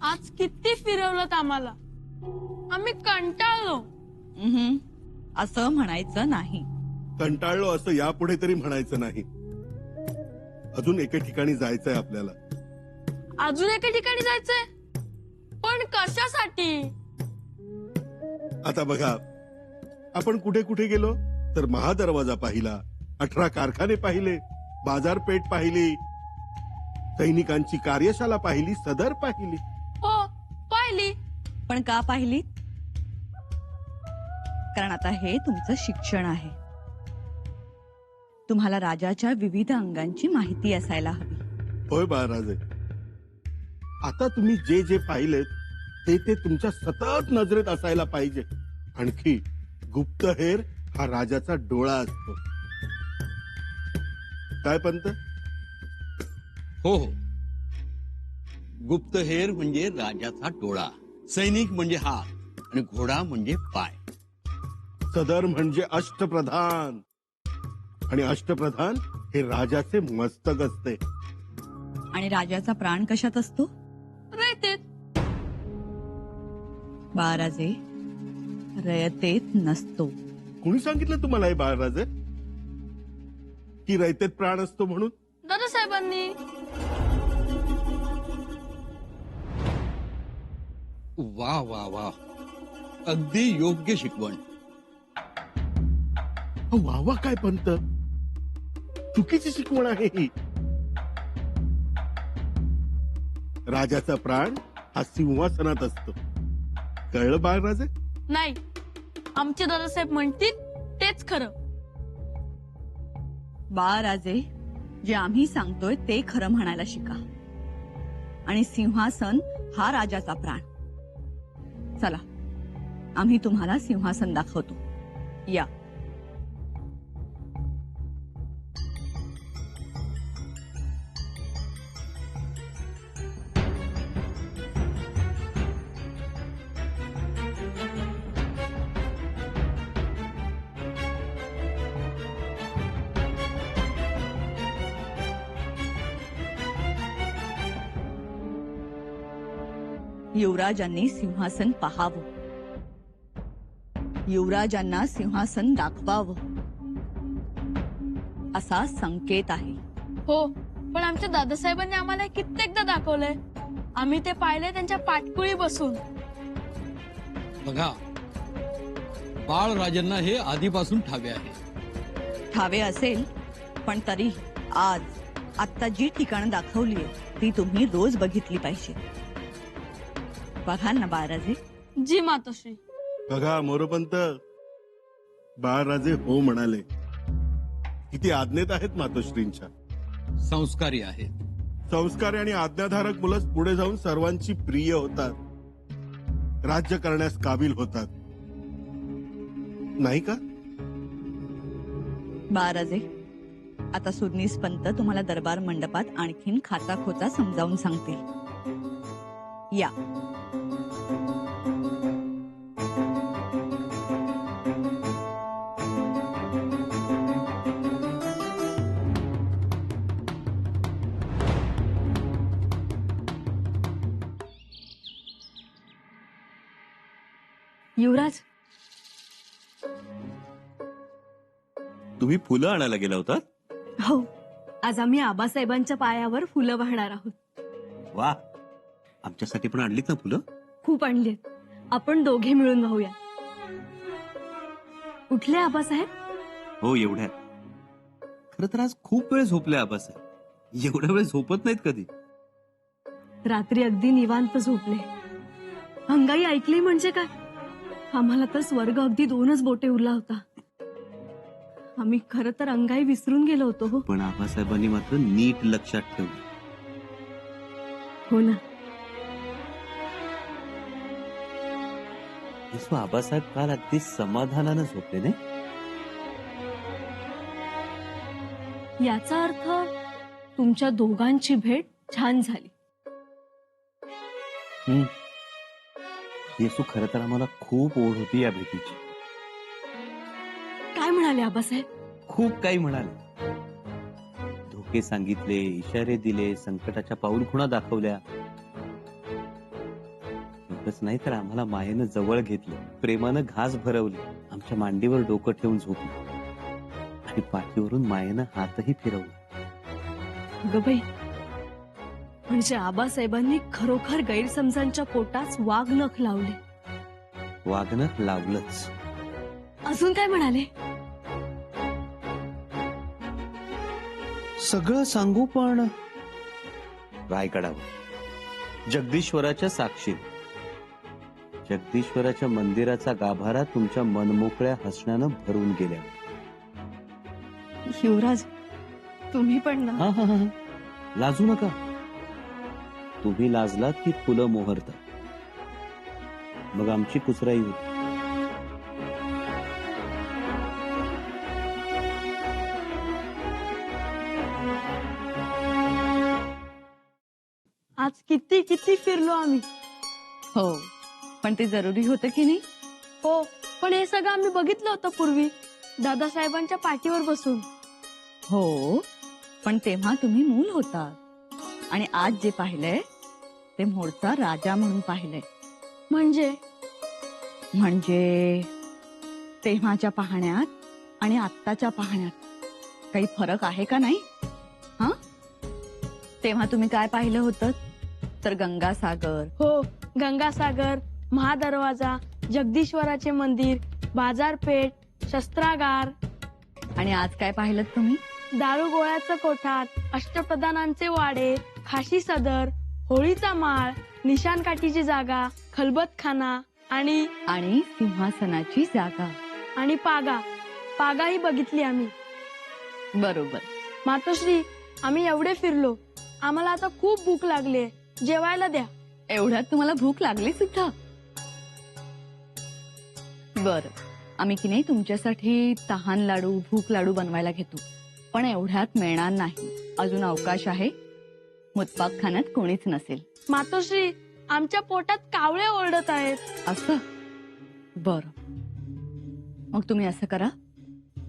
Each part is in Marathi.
आज किती फिरवलं आम्हाला, आम्ही कंटाळलो. असं म्हणायचं नाही. कंटाळलो असं यापुढे तरी म्हणायचं नाही. अजून एके ठिकाणी जायचंय आपल्याला. अजून एका ठिकाणी जायचंय, पण कशासाठी? आता बघा, आपण कुठे कुठे गेलो तर महादरवाजा पाहिला, 18 कारखाने पाहिले, बाजारपेठ पाहिली, सैनिकांची कार्यशाळा पाहिली, सदर पाहिली. हो, पाहिली. पण का पाहिली? कारण आता हे तुमचं शिक्षण आहे. तुम्हाला राजाच्या विविध अंगांची माहिती असायला हवी. होय बाळराजे, आता तुम्ही जे जे पाहिलेत ते ते तुमच्या सतत नजरेत असायला पाहिजे. आणखी गुप्तहेर हा राजाचा डोळा असतो. काय पंत? हो हो, गुप्तहेर म्हणजे राजाचा डोळा, सैनिक म्हणजे हात आणि घोडा म्हणजे पाय. सदर म्हणजे अष्टप्रधान, आणि अष्टप्रधान हे राजाचे मस्तक असते. आणि राजाचा प्राण कशात असतो? रयतेत. बाळराजे, रयतेत नसतो. कुणी सांगितलं तुम्हाला हे बाळराजे की रयतेत प्राण असतो म्हणून? दादासाहेबांनी. वा वा वा, अगदी योग्य शिकवण. वावा काय पंत, चुकीची शिकवण आहे ही. राजाचा प्राण हा सिंहासनात असतो. कळलं बाळराजे? नाही, आमचे दादासाहेब म्हणतील तेच खरं. बाळराजे, जे आम्ही सांगतोय ते खरं म्हणायला शिका. आणि सिंहासन हा राजाचा प्राण. चला, आम्ही तुम्हाला सिंहासन दाखवतो. या. युवराजांनी सिंहासन पाहावं, युवराजांना सिंहासन दाखवावं, असा संकेत आहे. हो, पण आमच्या दादासाहेबांनी आम्हाला कित्येकदा दाखवलंय. आम्ही ते पाहिले त्यांच्या पाटकुळी बसून. बघा, बाळराजांना हे आधीपासून ठावे आहे. ठावे असेल, पण तरी आज आता जी ठिकाणं दाखवली ती तुम्ही रोज बघितली पाहिजे. बघाल ना बाळराजे? जी मातोश्री. बघा मोरोपंत, बाळराजे हो म्हणाले. किती आज्ञेत आहेत मातोश्रींच्या. संस्कारी आहेत. संस्कारी आणि आज्ञाधारक मुलंच पुढे जाऊन सर्वांची प्रिय होतात, राज्य करण्यास काबिल होतात, नाही का? बाळराजे, आता सुरनीस पंत तुम्हाला दरबार मंडपात आणखीन खाचा खोचा समजावून सांगतील. या. युवराज, तुम्ही फुलं आणायला गेला होतात? हो, आज आम्ही आबासाहेबांच्या पायावर फुलं वाहणार आहोत. वा, आमच्यासाठी पण आणलीत ना फुलं? खूप आणलीत. आपण दोघे मिळून वाहूया. उठले आबासाहेब? हो, एवढ्यात. खरं तर आज खूप वेळ झोपले आबासाहेब. एवढ्या वेळ झोपत नाहीत कधी. रात्री अगदी निवांत झोपले. अंगाई ऐकली म्हणजे काय, आम्हाला तर स्वर्ग अगदी 2च बोटे उरला होता. आम्ही खरं तर अंगाई विसरून गेलो होतो. हो, पण आबासाहेबांनी मात्र नीट लक्षात ठेवलं. हो ना. येसू, आबासाहेब काल अगदी समाधानानं झोपले नाही? याचा अर्थ तुमच्या दोघांची भेट छान झाली. येसू, खरं तर आम्हाला खूप ओढ होती या भेटीची. काय म्हणाले आबासाहेब? खूप काही म्हणाले. धोके सांगितले, इशारे दिले, संकटाच्या पाऊलखुणा दाखवल्या. एवढंच नाही तर आम्हाला मायेनं जवळ घेतलं, प्रेमानं घास भरवली, आमच्या मांडीवर डोकं ठेवून झोपली आणि पाठीवरून मायेनं हातही फिरवला. अगं बाई, म्हणजे आबासाहेबांनी खरोखर गैरसमजांच्या पोटास वाघ नख लावले. वागणं लावलंच. अजून काय म्हणाले? सगळं सांगू पण रायगडावर जगदीश्वराच्या साक्षी, जगदीश्वराच्या मंदिराचा गाभारा तुमच्या मनमोकळ्या हसण्यानं भरून गेल्या. युवराज, तुम्ही पण ना. हा हा हा, लाजू नका. तुम्ही लाजलात की फुलं मोहरतात, मग आमची कुचराई होती. आज किती किती फिरलो आम्ही. हो, पण ते जरुरी होतं की नाही? हो, पण हे सगळं आम्ही बघितलं होतं पूर्वी दादासाहेबांच्या पाठीवर बसून. हो, पण तेव्हा तुम्ही मूल होता आणि आज जे पाहिलंय ते मोडचा राजा म्हणून पाहिलंय. म्हणजे तेव्हाच्या पाहण्यात आणि आत्ताच्या पाहण्यात काही फरक आहे का नाही? हा, तेव्हा तुम्ही काय पाहिलं होतं तर गंगासागर. हो, गंगासागर, महादरवाजा, जगदीश्वराचे मंदिर, बाजारपेठ, शस्त्रागार. आणि आज काय पाहिलं तुम्ही? दारुगोळ्याचं कोठार, अष्टप्रधानांचे वाडे, खाशी सदर, होळीचा माळ, निशाणकाठीची जागा, खलबतखाना आणि आणि सिंहासनाची जागा. आणि पागाही बघितली आम्ही. बरोबर. मातोश्री, आम्ही एवढे फिरलो, आम्हाला आता खूप भूक लागली, जेवायला द्या. एवढ्यात तुम्हाला भूक लागली सुद्धा? बर, आम्ही की नाही तुमच्यासाठी तहान लाडू, भूक लाडू बनवायला घेतो, पण एवढ्यात मिळणार नाही. अजून अवकाश आहे, मुतपाक खाण्यात कोणीच नसेल. मातोश्री, आमच्या पोटात कावळे ओरडत आहेत. असं? बर, मग तुम्ही असं करा,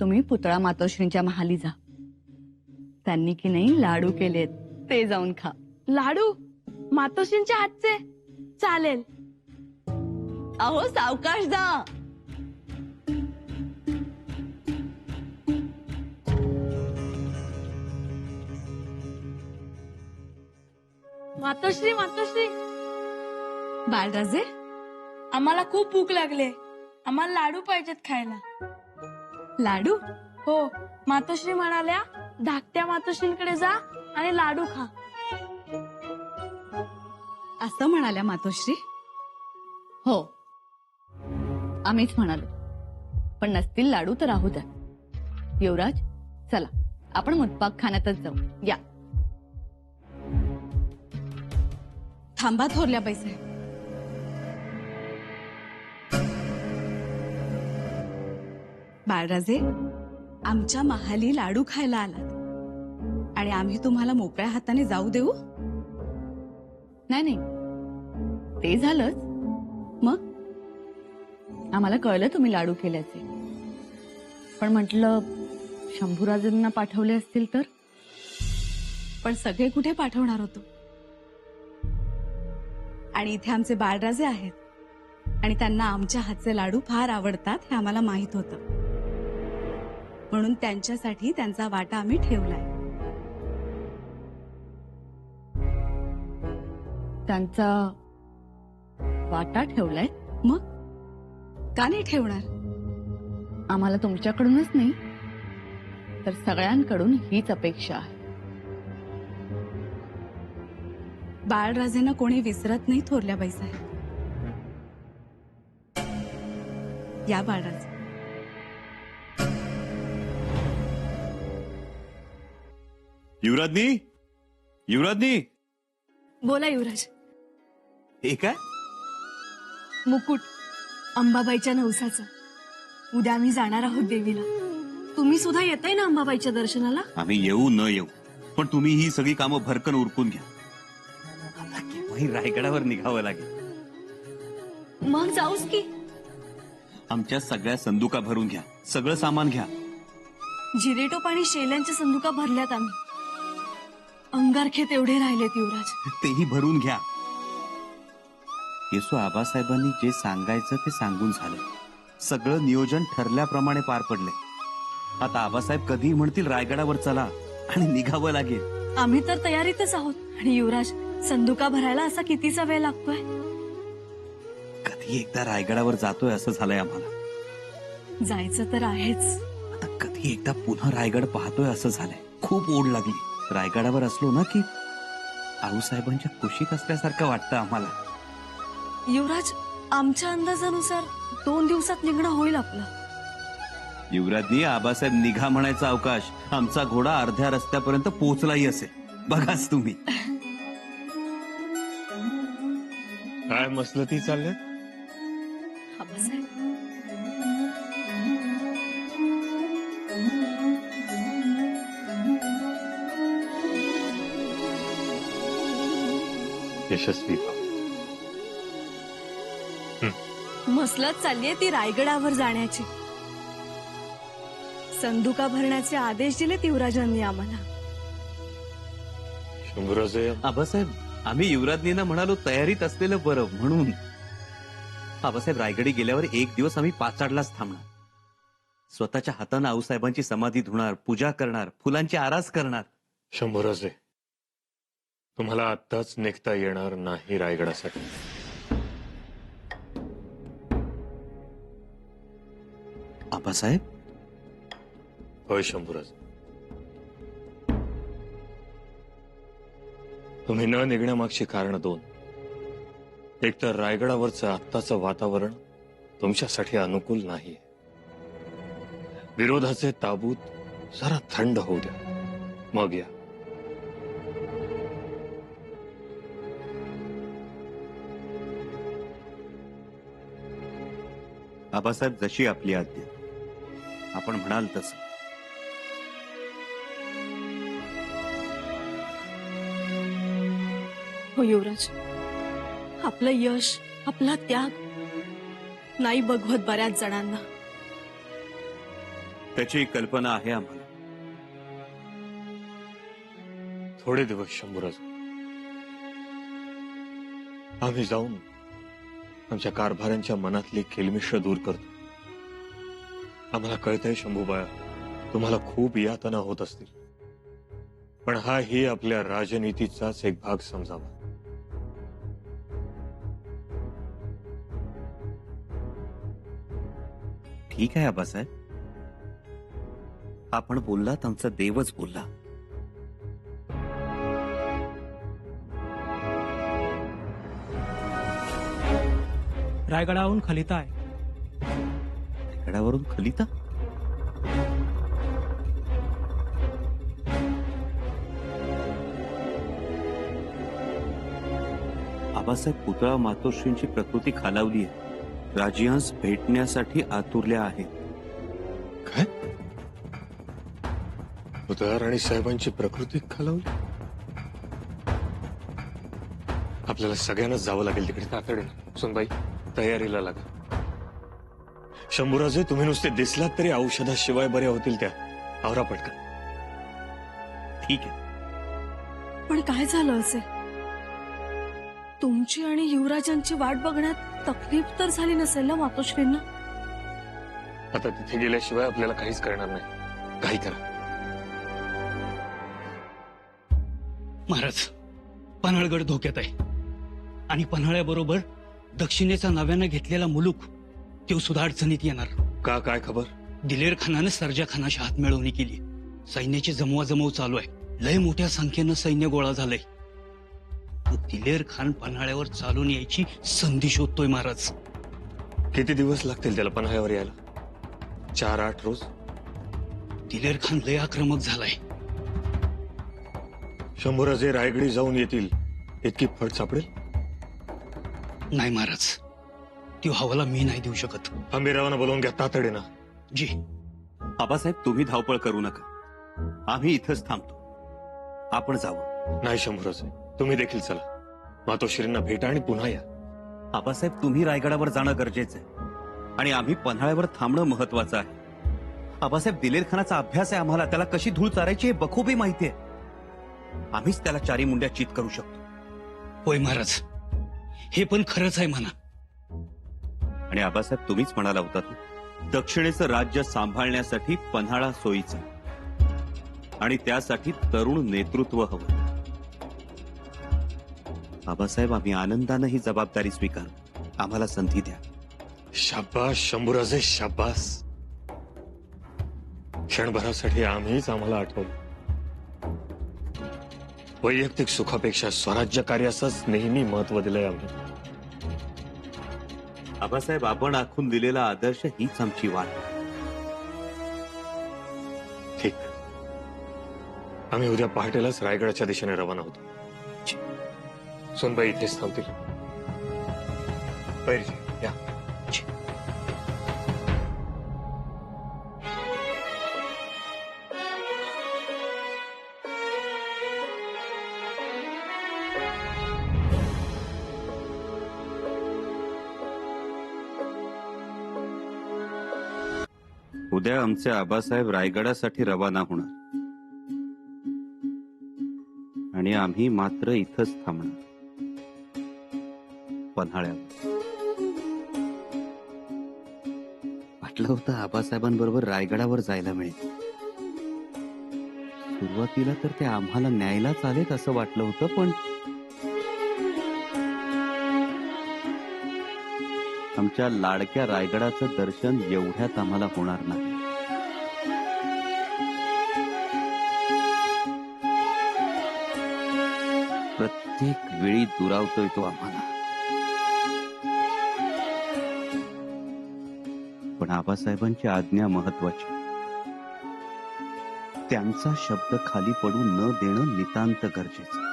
तुम्ही पुतळा मातोश्रींच्या महाली जा. त्यांनी की नाही लाडू केलेत, ते जाऊन खा. लाडू मातोश्रींच्या हातचे? चालेल. अहो, सावकाश जा. मातोश्री, बाळराजे, आम्हाला खूप भूक लागले, आम्हाला लाडू पाहिजेत खायला. लाडू? हो, मातोश्री म्हणाल्या धाकट्या मातोश्रींकडे जा आणि लाडू खा. असं म्हणाल्या मातोश्री? हो, आम्हीच म्हणालो, पण नसतील लाडू तर राहू द्या. युवराज, चला आपण मुतपाक खाण्यातच जाऊ. या. थांबा थोरल्या पैसे. बाळराजे, आमच्या महाली लाडू खायला आलात आणि आम्ही तुम्हाला मोकळ्या हाताने जाऊ देऊ? नाही, ते झालंच. मग आम्हाला कळलं तुम्ही लाडू केल्याचे, पण म्हटलं शंभूराजांना पाठवले असतील तर. पण सगळे कुठे पाठवणार होतो? आणि इथे आमचे बाळराजे आहेत आणि त्यांना आमच्या हातचे लाडू फार आवडतात हे आम्हाला माहित होतं, म्हणून त्यांच्यासाठी त्यांचा वाटा आम्ही ठेवलाय. त्यांचा वाटा ठेवलाय? मग का नाही ठेवणार? आम्हाला तुमच्याकडूनच नाही तर सगळ्यांकडून हीच अपेक्षा आहे. बाळराजेंना कोणी विसरत नाही थोरल्या बाईसाहेब. या बाळराजे. युवराजनी. बोला युवराज. हे काय? मुकुट अंबाबाईच्या नवसाचा. उद्या आम्ही जाणार आहोत देवीला. तुम्ही सुद्धा येताय ना अंबाबाईच्या दर्शनाला? आम्ही येऊ न येऊ, पण तुम्ही ही सगळी कामं भरकन उरकून घ्या. आता केव्हाही रायगडावर निघावं लागेल. मग जाऊच की. आमच्या सगळ्या संदुका भरून घ्या, सगळं सामान घ्या. जिरेटोप आणि शेल्यांच्या संदुका भरल्यात आम्ही. अंगारखे तेवढे राहिलेत युवराज. तेही भरून घ्या. येसू आबासाहेबांनी जे सांगायचं ते सांगून झालं. सगळं नियोजन ठरल्याप्रमाणे पार पडले. आता आबासाहेब कधीही म्हणतील रायगडावर चला आणि निघावं लागेल. आम्ही तर तयारीतच आहोत. आणि युवराज, संदुका भरायला असा कितीचा वेळ लागतोय? कधी एकदा रायगडावर जातोय असं झालंय आम्हाला. जायचं तर आहेच. आता कधी एकदा पुन्हा रायगड पाहतोय असं झालंय. खूप ओढ लागली. रायगडावर असलो ना की आऊसाहेबांच्या कुशीत असल्यासारखं वाटतं आम्हाला. युवराज, आमच्या अंदाजानुसार 2 दिवसात निघणं होईल आपलं. युवराजनी आबासाहेब निघा म्हणायचा अवकाश आमचा घोडा अर्ध्या रस्त्यापर्यंत पोहोचलाही असेल. बघाच तुम्ही. काय मसलती चालल्या? आबासाहेब, यशस्वी मसलत चाललीये ती रायगडावर जाण्याची. संदुका भरण्याचे आदेश दिले युवराजांनी आम्हाला. शंभूराजे, आबासाहेब, आम्ही युवराजनींना म्हणालो तयारीत असलेलं बरं म्हणून. आबासाहेब, रायगडी गेल्यावर 1 दिवस आम्ही पाचाडलाच थांबणार. स्वतःच्या हातानं आऊसाहेबांची समाधी धुणार, पूजा करणार, फुलांची आरास करणार. शंभूराजे, तुम्हाला आत्ताच निघता येणार नाही रायगडासाठी. आबासाहेब, होय शंभूराज, तुम्ही न निघण्यामागची कारण 2. एक तर रायगडावरचं आत्ताचं वातावरण तुमच्यासाठी अनुकूल नाही. विरोधाचे ताबूत जरा थंड होऊ द्या, मग या. आबासाहेब, जशी आपली आज्ञा. आपण म्हणाल तसं. हो युवराज, आपलं यश, आपला त्याग नाही बघवत बऱ्याच जणांना. त्याची कल्पना आहे आम्हाला. थोडे दिवस शंभूराज, आम्ही जाऊन आमच्या कारभाऱ्यांच्या मनातली केलमिश्र दूर करतो. आम्हाला कळतंय शंभूबाया, तुम्हाला खूप यातना होत असतील, पण हा ही आपल्या राजनीतीचाच एक भाग समजावा. ठीक आहे आबासाहेब, आपण बोललात, आमचा देवच बोलला. रायगडाहून खलिता आहे. गडावरून खलिता? आबासाहेब, पुतळा मातोश्रींची प्रकृती खालावली आहे. राजियांस भेटण्यासाठी आतुरल्या आहेत. काय? पुतळा राणी साहेबांची प्रकृती खालावली? आपल्याला सगळ्यांनाच जावं लागेल तिकडे तातडीने. सुनबाई, तयारीला लागा. शंभूराजे, तुम्ही नुसते दिसलात तरी औषधाशिवाय बऱ्या होतील त्या. आवरा पटकन. ठीक आहे. पण काय झालं असेल? तुमची आणि युवराजांची वाट बघण्यात तकलीफ तर झाली नसेल ना मातोश्रींना? आता तिथे गेल्याशिवाय आपल्याला काहीच करणार नाही. काही करा. महाराज, पन्हाळगड धोक्यात आहे. आणि पन्हाळ्याबरोबर दक्षिणेचा नव्यानं घेतलेला मुलूक, तो सुद्धा अडचणीत येणार. का? काय खबर? दिलेर खानानं सर्जा खानाशी हातमिळवणी केली. सैन्याची जमवाजमव चालू आहे. लय मोठ्या संख्येनं सैन्य गोळा झालंय. दिलेर खान पन्हाळ्यावर चालून यायची संधी शोधतोय महाराज. किती दिवस लागतील त्याला पन्हाळ्यावर यायला? 4-8 रोज? दिलेर खान लय आक्रमक झालाय. शंभूराजे रायगडी जाऊन येतील इतकी फट सापडेल? नाही महाराज, तो हवाला मी नाही देऊ शकत. आंबेरावांना बोलवून घ्या तातडीनं. जी. आबासाहेब, तुम्ही धावपळ करू नका. आम्ही इथंच थांबतो. आपण जावं. नाही शंभूराजे, तुम्ही देखील चला. मातोश्रींना भेटा आणि पुन्हा या. आबासाहेब, तुम्ही रायगडावर जाणं गरजेचं आहे आणि आम्ही पन्हाळ्यावर थांबणं महत्वाचं आहे. आबासाहेब, दिलेर खानाचा अभ्यास आहे आम्हाला. त्याला कशी धूळ चारायची हे बखूबी माहिती आहे. आम्हीच त्याला 4 मुंड्या चित करू शकतो. होय महाराज, हे पण खरंच आहे म्हणा. आणि आबासाहेब तुम्हीच म्हणाला होता दक्षिणेचं राज्य सांभाळण्यासाठी पन्हाळा सोयीचा आणि त्यासाठी तरुण नेतृत्व हवं. आबासाहेब आम्ही आनंदानं ही जबाबदारी स्वीकारू. आम्हाला संधी द्या. शाबास शंभूराजे शाबास. क्षणभरासाठी आम्हीच आम्हाला आठवलं. वैयक्तिक सुखापेक्षा स्वराज्य कार्यासच नेहमी महत्व दिलंय आम्ही. आबासाहेब आपण आखून दिलेला आदर्श हीच आमची वाट. ठीक. आम्ही उद्या पहाटेलाच रायगडाच्या दिशेने रवाना होतो. सोनबाई इथेच थांबतील. बैरजी, या. उद्या आमचे आबासाहेब रायगडासाठी रवाना होणार आणि आम्ही मात्र इथंच थांबणार पन्हाळ्यावर. वाटलं होतं आबासाहेबांबरोबर रायगडावर जायला मिळेल. सुरुवातीला तर ते आम्हाला न्यायला चालेल असं वाटलं होतं, पण आमच्या लाडक्या रायगडाचं दर्शन एवढ्यात आम्हाला होणार नाही. प्रत्येक वेळी दुरावतोय तो आम्हाला. पण आबासाहेबांची आज्ञा महत्वाची. त्यांचा शब्द खाली पडू न देणं नितांत गरजेचं.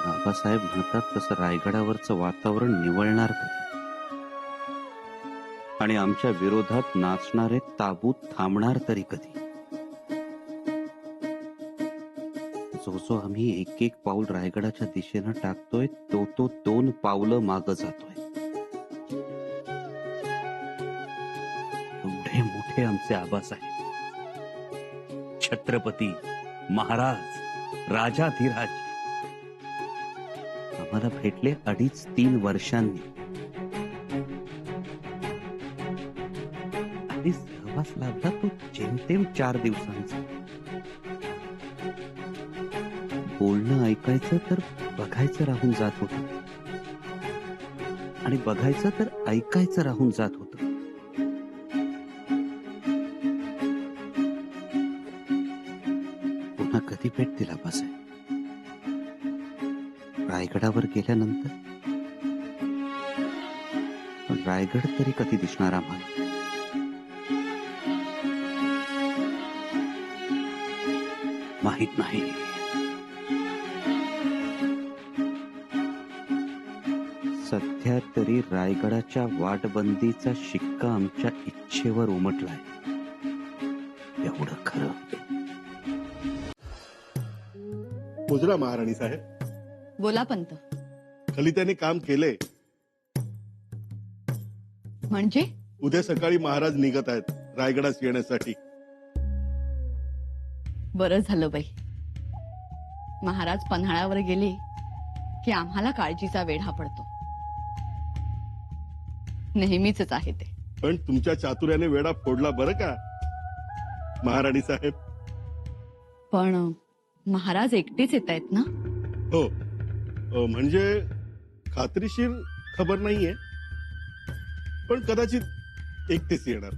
आबासाहेब म्हणतात तसं रायगडावरचं वातावरण निवळणार कधी आणि आमच्या विरोधात नाचणारे ताबूत थांबणार तरी कधी. जो जो आम्ही एक एक पाऊल रायगडाच्या दिशेनं टाकतोय तो तो 2 पावलं मागं जातोय. एवढे मोठे आमचे आबासाहेब, छत्रपती, महाराज, राजाधिराज आम्हाला भेटले 2.5-3 वर्षांनी. आणि सहवास लाभला तो जेमतेम 4 दिवसांचा. बोलणं ऐकायचं तर बघायचं राहून जात होतं आणि बघायचं तर ऐकायचं राहून जात होतं. पुन्हा कधी भेटतील आबासाहेब? रायगडावर गेल्यानंतर? पण रायगड तरी कधी दिसणार आम्हाला? माहित नाही. सध्या तरी रायगडाच्या वाटबंदीचा शिक्का आमच्या इच्छेवर उमटलाय, एवढं खरं. मुजरा महाराणी साहेब, बोला पंत. खलित्याने काम केलंय. म्हणजे उद्या सकाळी महाराज निघत आहेत रायगडास येण्यासाठी. बरं झालं बाई. महाराज पन्हाळ्यावर गेले की आम्हाला काळजीचा वेढा पडतो. नेहमीच आहे ते. पण तुमच्या चातुर्याने वेडा फोडला बरं का महाराणी साहेब. पण महाराज एकटेच येत आहेत ना? हो, म्हणजे खात्रीशीर खबर नाहीये, पण कदाचित एकटेच येणार.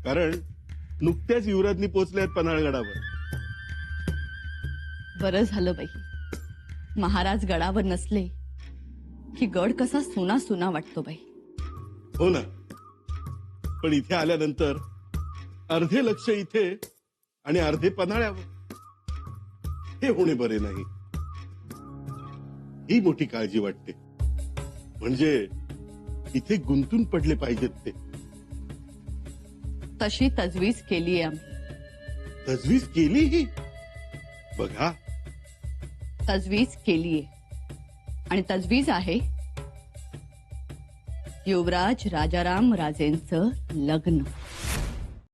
कारण नुकत्याच युवराजनी पोहोचले आहेत पन्हाळगडावर. बरं झालं बाई. महाराज गडावर नसले की गड कसा सुना सुना वाटतो बाई. हो ना, पण इथे आल्यानंतर अर्धे लक्ष इथे आणि अर्धे पन्हाळ्यावर. हे होणे बरे नाही. ही मोठी काळजी वाटते. म्हणजे इथे गुंतून पडले पाहिजेत ते. तशी तजवीज केली आम्ही. तजवीज केली ही बघा. तजवीज केलीये आणि तजवीज आहे युवराज राजाराम राजेंचं लग्न.